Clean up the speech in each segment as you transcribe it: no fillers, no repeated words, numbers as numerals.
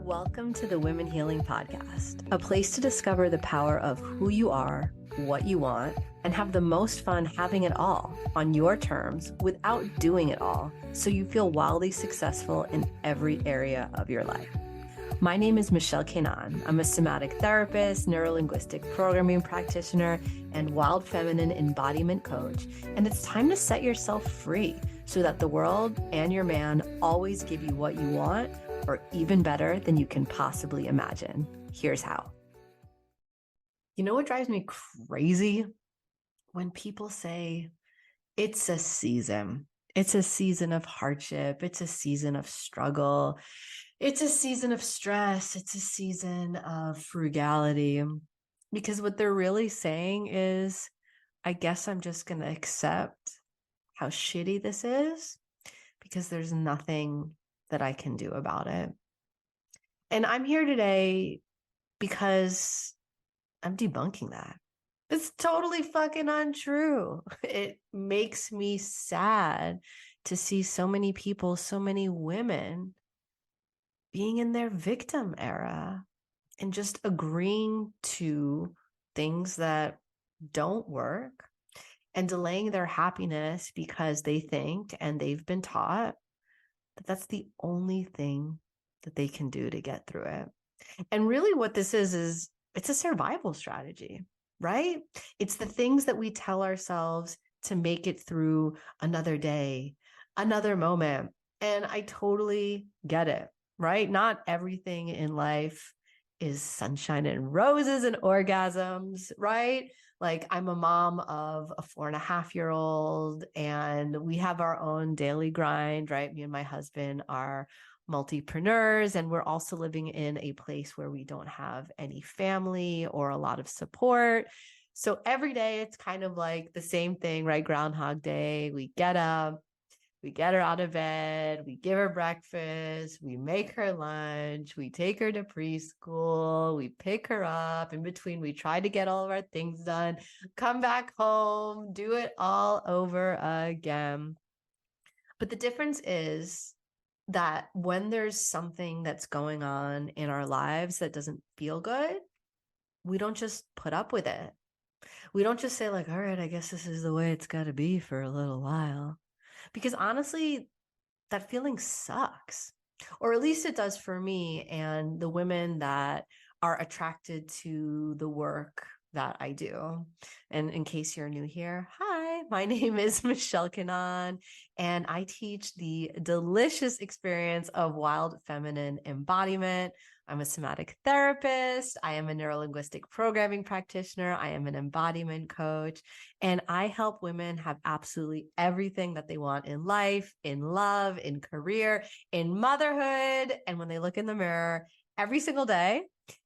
Welcome to the Women Healing Podcast, a place to discover the power of who you are, what you want, and have the most fun having it all on your terms without doing it all, so you feel wildly successful in every area of your life. My name is Michelle Kenan. I'm a somatic therapist, neurolinguistic programming practitioner, and wild feminine embodiment coach, and it's time to set yourself free so that the world and your man always give you what you want, or even better than you can possibly imagine. Here's how. You know what drives me crazy? When people say, it's a season. It's a season of hardship. It's a season of struggle. It's a season of stress. It's a season of frugality. Because what they're really saying is, I guess I'm just going to accept how shitty this is because there's nothing that I can do about it. And I'm here today because I'm debunking that. It's totally fucking untrue. It makes me sad to see so many people, so many women being in their victim era and just agreeing to things that don't work and delaying their happiness because they think and they've been taught that that's the only thing that they can do to get through it. And really what this is it's a survival strategy, right? It's the things that we tell ourselves to make it through another day, another moment. And I totally get it, right? Not everything in life is sunshine and roses and orgasms, right? Like I'm a mom of a 4.5-year-old and we have our own daily grind, right? Me and my husband are multipreneurs, and we're also living in a place where we don't have any family or a lot of support. So every day it's kind of like the same thing, right? Groundhog Day. We get up, we get her out of bed, we give her breakfast, we make her lunch, we take her to preschool, we pick her up. In between, we try to get all of our things done, come back home, do it all over again. But the difference is that when there's something that's going on in our lives that doesn't feel good, we don't just put up with it. We don't just say like, all right, I guess this is the way it's got to be for a little while. Because honestly, that feeling sucks. Or at least it does for me and the women that are attracted to the work that I do. And in case you're new here, hi, my name is Michelle Kenan, and I teach the delicious experience of wild feminine embodiment. I'm a somatic therapist. I am a neurolinguistic programming practitioner. I am an embodiment coach, and I help women have absolutely everything that they want in life, in love, in career, in motherhood. And when they look in the mirror every single day,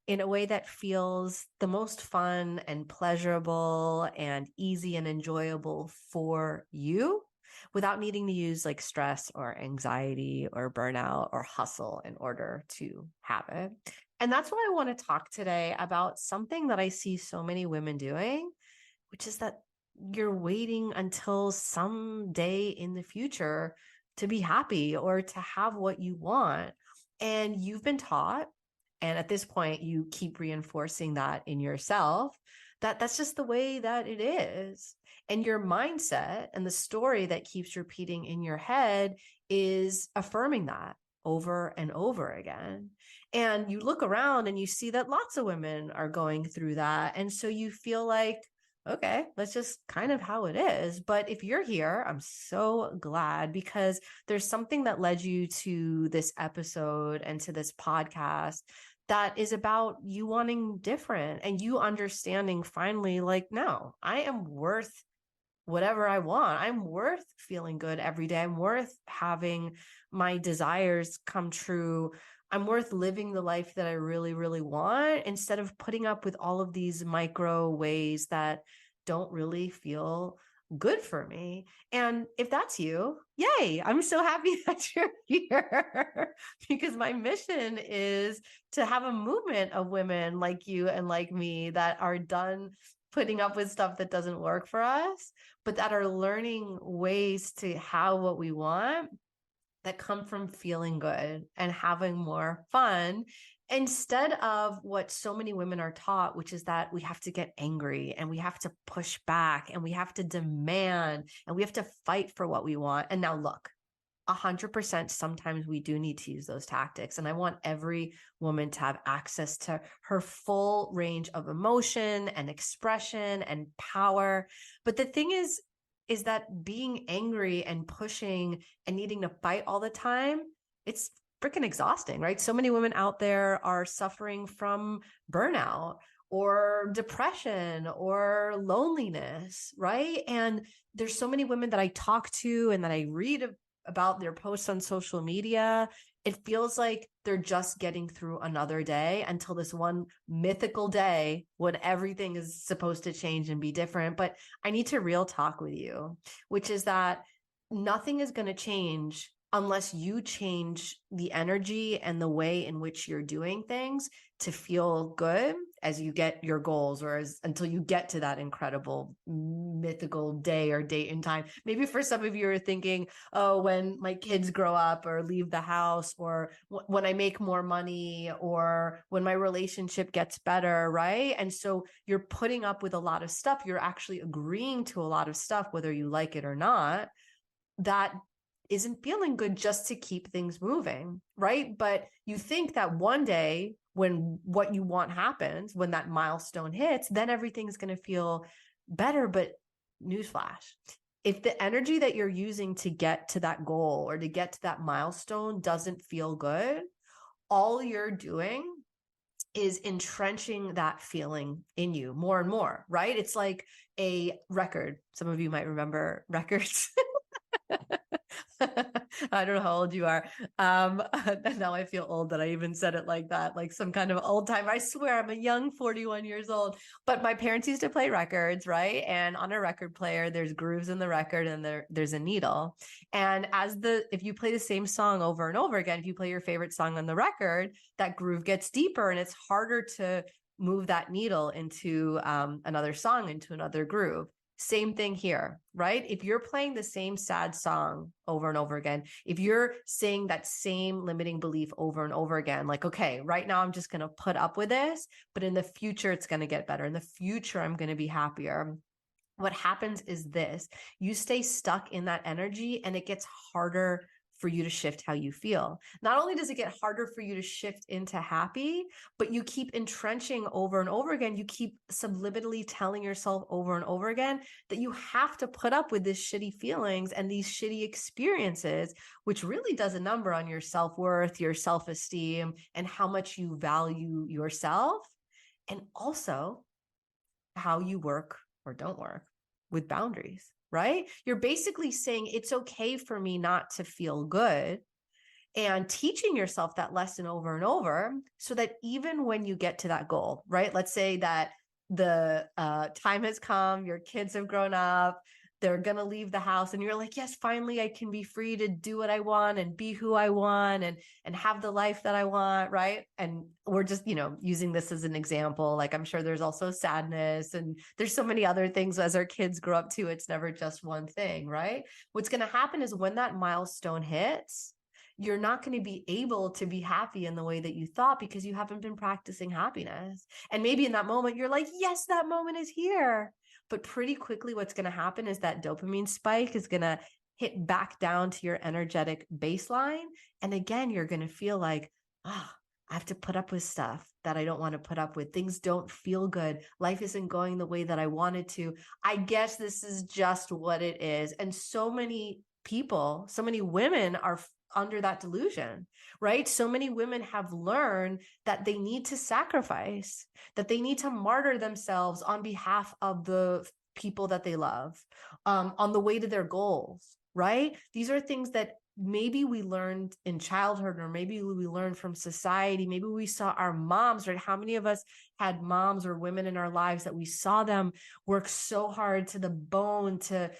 in a way that feels the most fun and pleasurable and easy and enjoyable for you without needing to use like stress or anxiety or burnout or hustle in order to have it. And that's why I want to talk today about something that I see so many women doing, which is that you're waiting until some day in the future to be happy or to have what you want. And you've been taught, and at this point, you keep reinforcing that in yourself, that that's just the way that it is. And your mindset and the story that keeps repeating in your head is affirming that over and over again. And you look around and you see that lots of women are going through that. And so you feel like, okay, that's just kind of how it is. But if you're here, I'm so glad because there's something that led you to this episode and to this podcast that is about you wanting different and you understanding finally, like, no, I am worth whatever I want. I'm worth feeling good every day. I'm worth having my desires come true. I'm worth living the life that I really, really want instead of putting up with all of these micro ways that don't really feel good for me. And if that's you, yay, I'm so happy that you're here because my mission is to have a movement of women like you and like me that are done putting up with stuff that doesn't work for us, but that are learning ways to have what we want that come from feeling good and having more fun instead of what so many women are taught, which is that we have to get angry and we have to push back and we have to demand and we have to fight for what we want. And now look, 100% sometimes we do need to use those tactics. And I want every woman to have access to her full range of emotion and expression and power. But the thing is that being angry and pushing and needing to fight all the time, it's freaking exhausting, right? So many women out there are suffering from burnout or depression or loneliness, right? And there's so many women that I talk to and that I read about their posts on social media. It feels like they're just getting through another day until this one mythical day when everything is supposed to change and be different. But I need to real talk with you, which is that nothing is going to change unless you change the energy and the way in which you're doing things to feel good as you get your goals, or until you get to that incredible mythical day or date in time. Maybe for some of you are thinking, oh, when my kids grow up or leave the house, or when I make more money, or when my relationship gets better, right? And so you're putting up with a lot of stuff. You're actually agreeing to a lot of stuff, whether you like it or not, that isn't feeling good just to keep things moving, right? But you think that one day when what you want happens, when that milestone hits, then everything's going to feel better. But newsflash, if the energy that you're using to get to that goal or to get to that milestone doesn't feel good, all you're doing is entrenching that feeling in you more and more, right? It's like a record. Some of you might remember records. I don't know how old you are. Now I feel old that I even said it like that, like some kind of old timer. I swear I'm a young 41 years old, but my parents used to play records, right? And on a record player, there's grooves in the record and there's a needle. And if you play the same song over and over again, if you play your favorite song on the record, that groove gets deeper and it's harder to move that needle into another song, into another groove. Same thing here, right? If you're playing the same sad song over and over again, if you're saying that same limiting belief over and over again, like, okay, right now I'm just going to put up with this, but in the future, it's going to get better. In the future, I'm going to be happier. What happens is this: you stay stuck in that energy and it gets harder for you to shift how you feel. Not only does it get harder for you to shift into happy, but you keep entrenching over and over again. You keep subliminally telling yourself over and over again that you have to put up with these shitty feelings and these shitty experiences, which really does a number on your self-worth, your self-esteem, and how much you value yourself, and also how you work or don't work with boundaries, right? You're basically saying it's okay for me not to feel good, and teaching yourself that lesson over and over so that even when you get to that goal, right? Let's say that the time has come, your kids have grown up, they're going to leave the house, and you're like, yes, finally I can be free to do what I want and be who I want and have the life that I want, right? And we're just, using this as an example. Like, I'm sure there's also sadness and there's so many other things as our kids grow up too. It's never just one thing, right? What's going to happen is when that milestone hits, you're not going to be able to be happy in the way that you thought because you haven't been practicing happiness. And maybe in that moment, you're like, yes, that moment is here. But pretty quickly, what's going to happen is that dopamine spike is going to hit back down to your energetic baseline. And again, you're going to feel like, I have to put up with stuff that I don't want to put up with. Things don't feel good. Life isn't going the way that I wanted to. I guess this is just what it is. And so many people, so many women are under that delusion, right? So many women have learned that they need to sacrifice, that they need to martyr themselves on behalf of the people that they love, on the way to their goals, right? These are things that maybe we learned in childhood, or maybe we learned from society. Maybe we saw our moms, right? How many of us had moms or women in our lives that we saw them work so hard to the bone to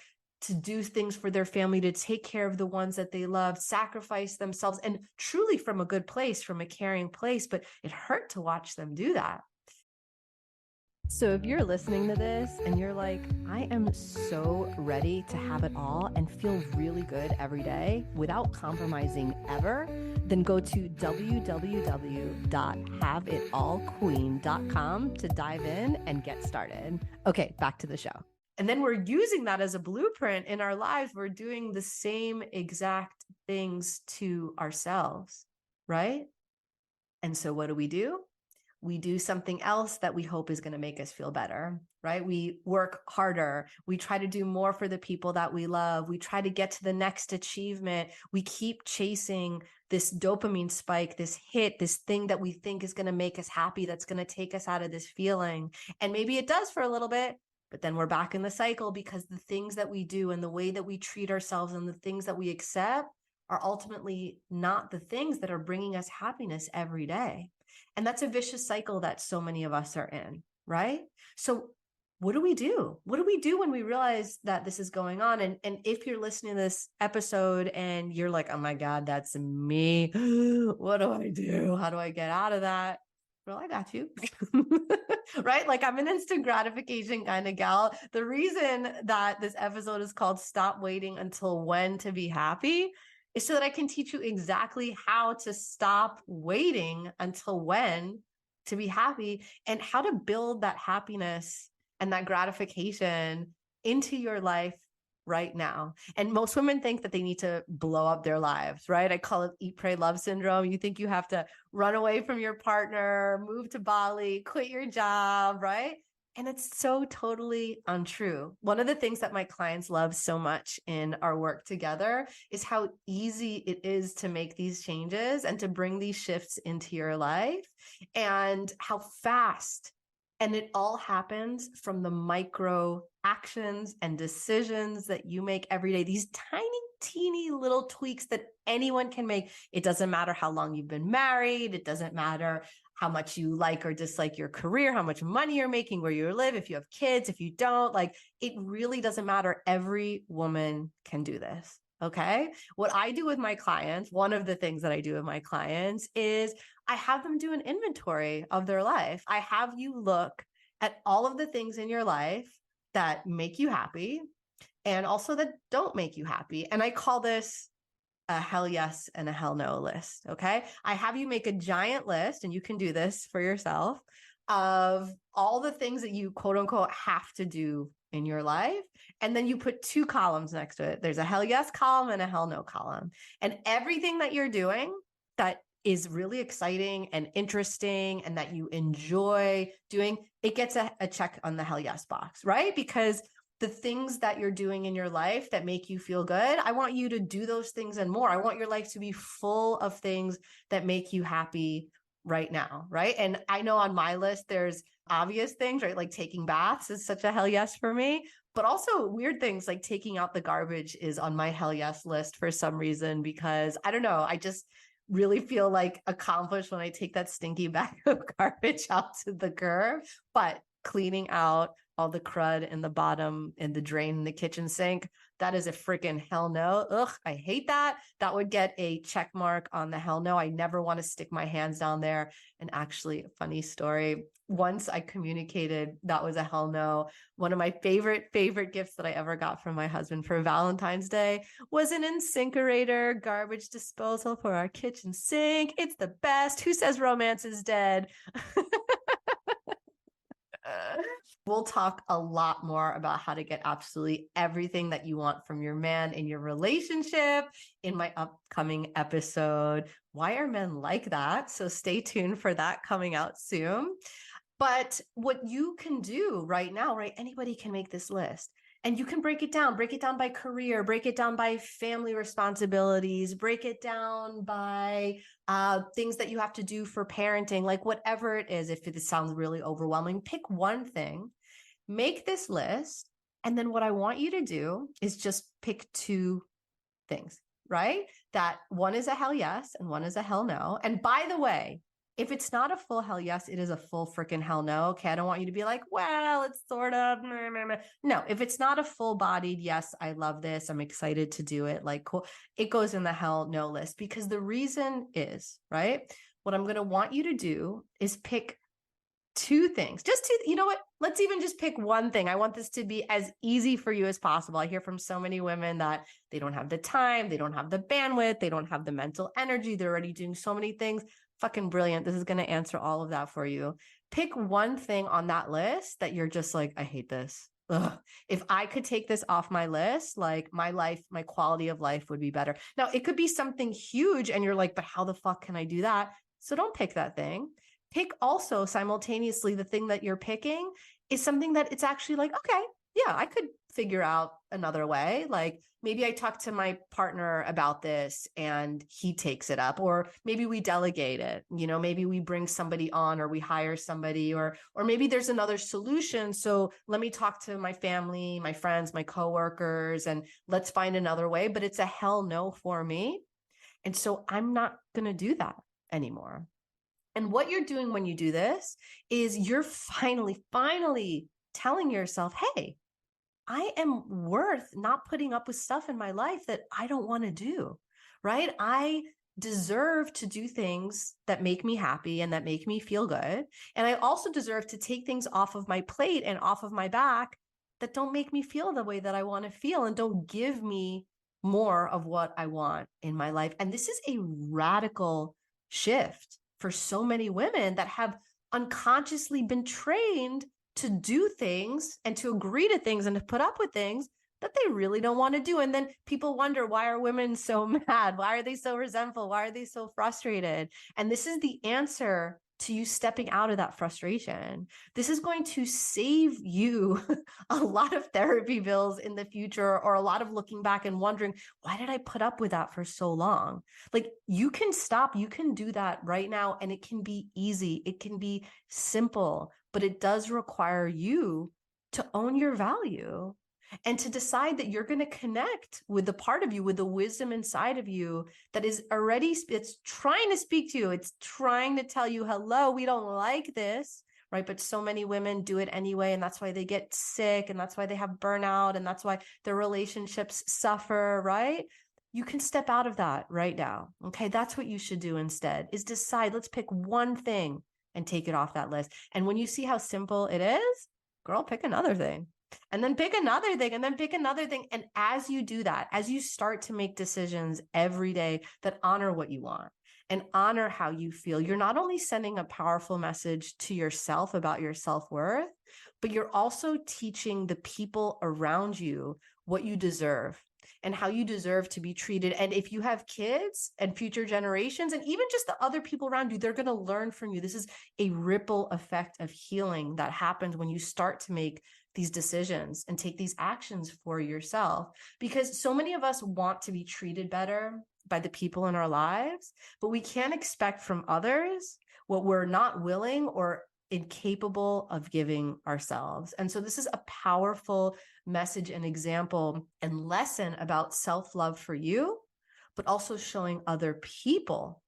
do things for their family, to take care of the ones that they love, sacrifice themselves, and truly from a good place, from a caring place, but it hurt to watch them do that. So if you're listening to this and you're like, I am so ready to have it all and feel really good every day without compromising ever, then go to www.haveitallqueen.com to dive in and get started. Okay, back to the show. And then we're using that as a blueprint in our lives. We're doing the same exact things to ourselves, right? And so what do? We do something else that we hope is going to make us feel better, right? We work harder. We try to do more for the people that we love. We try to get to the next achievement. We keep chasing this dopamine spike, this hit, this thing that we think is going to make us happy, that's going to take us out of this feeling. And maybe it does for a little bit, but then we're back in the cycle because the things that we do and the way that we treat ourselves and the things that we accept are ultimately not the things that are bringing us happiness every day. And that's a vicious cycle that so many of us are in, right? So what do we do? What do we do when we realize that this is going on? And if you're listening to this episode and you're like, oh my God, that's me. What do I do? How do I get out of that? Well, I got you. Right? Like I'm an instant gratification kind of gal. The reason that this episode is called Stop Waiting Until When to Be Happy is so that I can teach you exactly how to stop waiting until when to be happy and how to build that happiness and that gratification into your life right now. And most women think that they need to blow up their lives, right? I call it eat, pray, love syndrome. You think you have to run away from your partner, move to Bali, quit your job, right? And it's so totally untrue. One of the things that my clients love so much in our work together is how easy it is to make these changes and to bring these shifts into your life and how fast. And it all happens from the micro actions and decisions that you make every day. These tiny, teeny little tweaks that anyone can make. It doesn't matter how long you've been married. It doesn't matter how much you like or dislike your career, how much money you're making, where you live, if you have kids, if you don't, like it really doesn't matter. Every woman can do this. Okay. What I do with my clients, one of the things that I do with my clients is I have them do an inventory of their life. I have you look at all of the things in your life that make you happy and also that don't make you happy. And I call this a hell yes and a hell no list. Okay. I have you make a giant list, and you can do this for yourself, of all the things that you quote unquote have to do in your life. And then you put two columns next to it. There's a hell yes column and a hell no column. And everything that you're doing that is really exciting and interesting and that you enjoy doing, it gets a check on the hell yes box, right? Because the things that you're doing in your life that make you feel good, I want you to do those things and more. I want your life to be full of things that make you happy right now, right? And I know on my list, there's obvious things, right? Like taking baths is such a hell yes for me, but also weird things like taking out the garbage is on my hell yes list for some reason, because I don't know, I just really feel like accomplished when I take that stinky bag of garbage out to the curb. But cleaning out all the crud in the bottom and the drain in the kitchen sink, that is a freaking hell no. Ugh, I hate that. That would get a check mark on the hell no. I never want to stick my hands down there. And actually, a funny story. Once I communicated that was a hell no. One of my favorite gifts that I ever got from my husband for Valentine's Day was an InSinkErator garbage disposal for our kitchen sink. It's the best. Who says romance is dead? We'll talk a lot more about how to get absolutely everything that you want from your man in your relationship in my upcoming episode. Why are men like that? So stay tuned for that coming out soon. But what you can do right now, right? Anybody can make this list. And you can break it down by career, break it down by family responsibilities, break it down by things that you have to do for parenting, like whatever it is. If it sounds really overwhelming, pick one thing, make this list. And then what I want you to do is just pick two things, right? That one is a hell yes and one is a hell no. And by the way, if it's not a full hell yes, it is a full freaking hell no. Okay. I don't want you to be like, well, it's sort of, no, if it's not a full bodied, yes, I love this, I'm excited to do it, like, cool, it goes in the hell no list. Because the reason is, right, what I'm going to want you to do is pick two things, just two, you know what? Let's even just pick one thing. I want this to be as easy for you as possible. I hear from so many women that they don't have the time, they don't have the bandwidth, they don't have the mental energy. They're already doing so many things. Fucking brilliant. This is going to answer all of that for you. Pick one thing on that list that you're just like, I hate this. Ugh. If I could take this off my list, like my life, my quality of life would be better. Now, it could be something huge and you're like, but how the fuck can I do that? So don't pick that thing. Pick also simultaneously the thing that you're picking is something that it's actually like, okay, yeah, I could figure out another way. Like maybe I talk to my partner about this and he takes it up, or maybe we delegate it, you know, maybe we bring somebody on or we hire somebody, or maybe there's another solution. So let me talk to my family, my friends, my coworkers, and let's find another way, but it's a hell no for me. And so I'm not going to do that anymore. And what you're doing when you do this is you're finally telling yourself, hey, I am worth not putting up with stuff in my life that I don't want to do, right? I deserve to do things that make me happy and that make me feel good. And I also deserve to take things off of my plate and off of my back that don't make me feel the way that I want to feel and don't give me more of what I want in my life. And this is a radical shift for so many women that have unconsciously been trained to do things and to agree to things and to put up with things that they really don't want to do. And then people wonder, why are women so mad? Why are they so resentful? Why are they so frustrated? And this is the answer to you stepping out of that frustration. This is going to save you a lot of therapy bills in the future, or a lot of looking back and wondering, why did I put up with that for so long? Like you can stop, you can do that right now. And it can be easy. It can be simple, but it does require you to own your value and to decide that you're going to connect with the part of you, with the wisdom inside of you that is already, it's trying to speak to you. It's trying to tell you, hello, we don't like this, right? But so many women do it anyway. And that's why they get sick. And that's why they have burnout. And that's why their relationships suffer, right? You can step out of that right now. Okay. That's what you should do instead, is decide, let's pick one thing and take it off that list. And when you see how simple it is, girl, pick another thing. And then pick another thing, and then pick another thing. And as you do that, as you start to make decisions every day that honor what you want and honor how you feel, you're not only sending a powerful message to yourself about your self-worth, but you're also teaching the people around you what you deserve and how you deserve to be treated. And if you have kids and future generations, and even just the other people around you, they're going to learn from you. This is a ripple effect of healing that happens when you start to make these decisions and take these actions for yourself. Because so many of us want to be treated better by the people in our lives, but we can't expect from others what we're not willing or incapable of giving ourselves. And so this is a powerful message and example and lesson about self-love for you, but also showing other people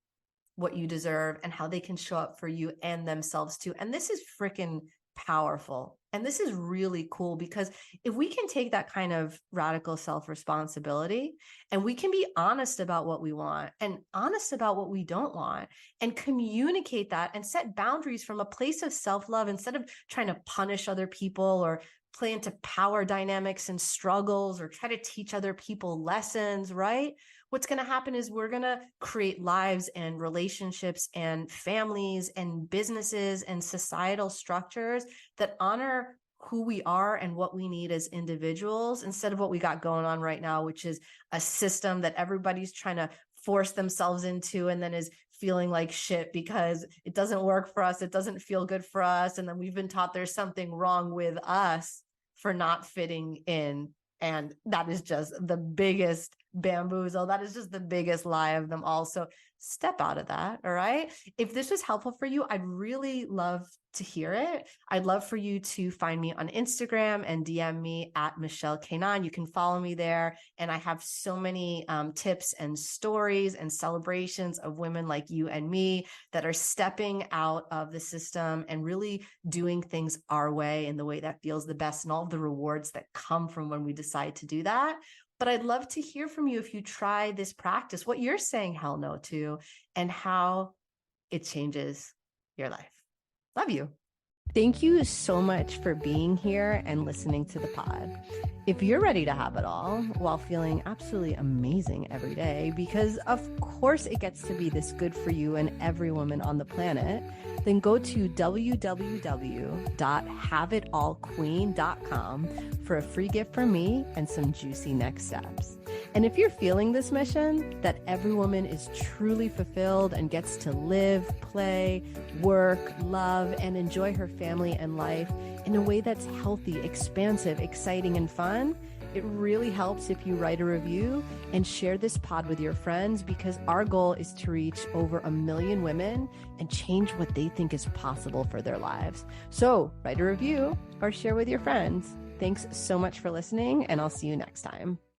what you deserve and how they can show up for you and themselves too. And this is freaking powerful. And this is really cool, because if we can take that kind of radical self-responsibility and we can be honest about what we want and honest about what we don't want and communicate that and set boundaries from a place of self-love, instead of trying to punish other people or play into power dynamics and struggles or try to teach other people lessons, right? What's going to happen is we're going to create lives and relationships and families and businesses and societal structures that honor who we are and what we need as individuals, instead of what we got going on right now, which is a system that everybody's trying to force themselves into and then is feeling like shit because it doesn't work for us. It doesn't feel good for us. And then we've been taught there's something wrong with us for not fitting in. And that is just the biggest bamboozle. That is just the biggest lie of them all. So step out of that. All right. If this was helpful for you, I'd really love to hear it. I'd love for you to find me on Instagram and DM me at Michelle Kainan. You can follow me there. And I have so many tips and stories and celebrations of women like you and me that are stepping out of the system and really doing things our way in the way that feels the best, and all the rewards that come from when we decide to do that. But I'd love to hear from you if you try this practice, what you're saying hell no to, and how it changes your life. Love you. Thank you so much for being here and listening to the pod. If you're ready to have it all while feeling absolutely amazing every day, because of course it gets to be this good for you and every woman on the planet, then go to www.haveitallqueen.com for a free gift from me and some juicy next steps. And if you're feeling this mission, that every woman is truly fulfilled and gets to live, play, work, love, and enjoy her family and life in a way that's healthy, expansive, exciting, and fun, it really helps if you write a review and share this pod with your friends, because our goal is to reach over 1 million women and change what they think is possible for their lives. So write a review or share with your friends. Thanks so much for listening, and I'll see you next time.